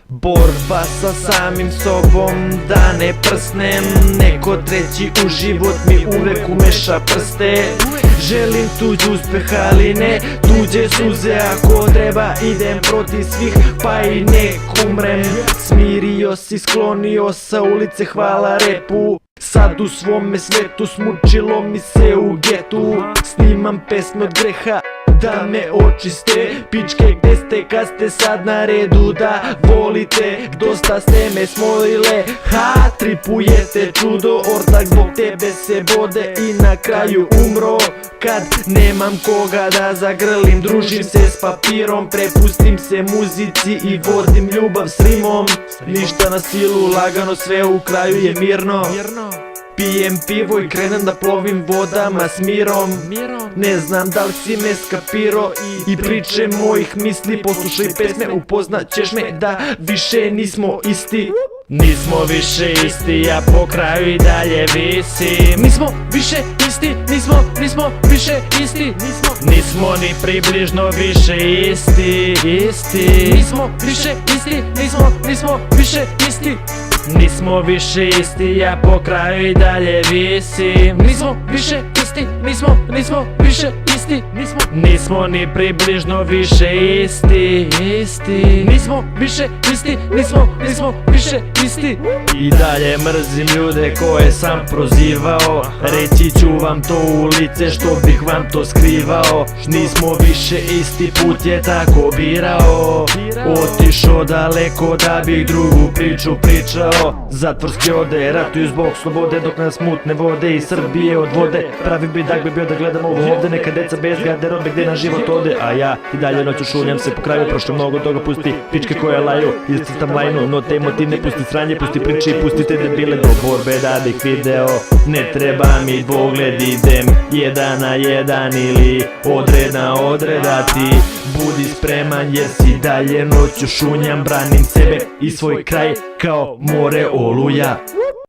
Borba sa samim sobom, da ne prsnem. Neko treći u život mi uvek umeša prste. Želim tuđ uspeh, ali ne tuđe suze. Ako treba idem protiv svih, pa i nek umrem. Smirio si, sklonio sa ulice, hvala repu. Sad u svome svetu smučilo mi se u getu. Snimam pesme od greha da me očiste. Pičke gde ste kad ste sad na redu da volite. Dosta ste me smolile, ha, tripujete čudo. Ortak zbog tebe se bode i na kraju umro. Kad nemam koga da zagrlim, družim se s papirom. Prepustim se muzici i vodim ljubav s rimom. Ništa na silu, lagano, sve u kraju je mirno. Pijem pivo i krenem da plovim vodama s mirom. Ne znam da li si me skapiro i priče mojih misli. Poslušaj pesme, upoznat ćeš me da više nismo isti. Nismo više isti, ja po kraju i dalje visim. Nismo više isti, nismo više isti. Nismo ni približno više isti. Nismo više isti, nismo više isti. Nismo više isti, ja po kraju i dalje visim. Nismo više isti, nismo više isti. Nismo ni približno više isti. Nismo više isti, nismo više isti. I dalje mrzim ljude koje sam prozivao. Reći ću vam to u lice, što bih vam to skrivao. Nismo više isti, put je tako birao. Otišao daleko da bih drugu priču pričao. Zatvorske ode, ratuju zbog slobode, dok nas mutne vode iz Srbije odvode. Pravi bidak bi bio da gledam ovo ovde. Neka deca bez garderobe gde na život ode. A ja i dalje noću šunjam se po kraju. Prošlo mnogo toga, pusti pičke koje laju. Iscrtam lajnu, no te motivne, pusti sranje, pusti priče i pustite debile do borbe da bih video. Ne treba mi dvogled, idem jedan na jedan ili odred na odredati. Budi spreman jer si dalje noću šunjam. Branim sebe i svoj kraj kao more oluja.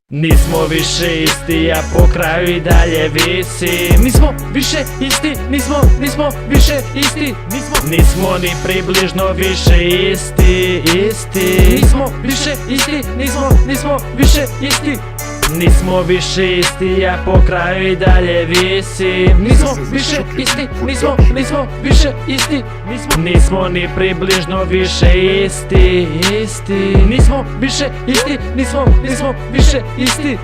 Nismo više isti, ja po kraju i dalje visim. Nismo više isti, nismo više isti. Nismo ni približno više isti. Nismo više isti, nismo više isti. Nismo više isti, ja po kraju i dalje visim. Nismo više isti, nismo više isti. Nismo ni približno više isti. Nismo više isti, nismo više isti.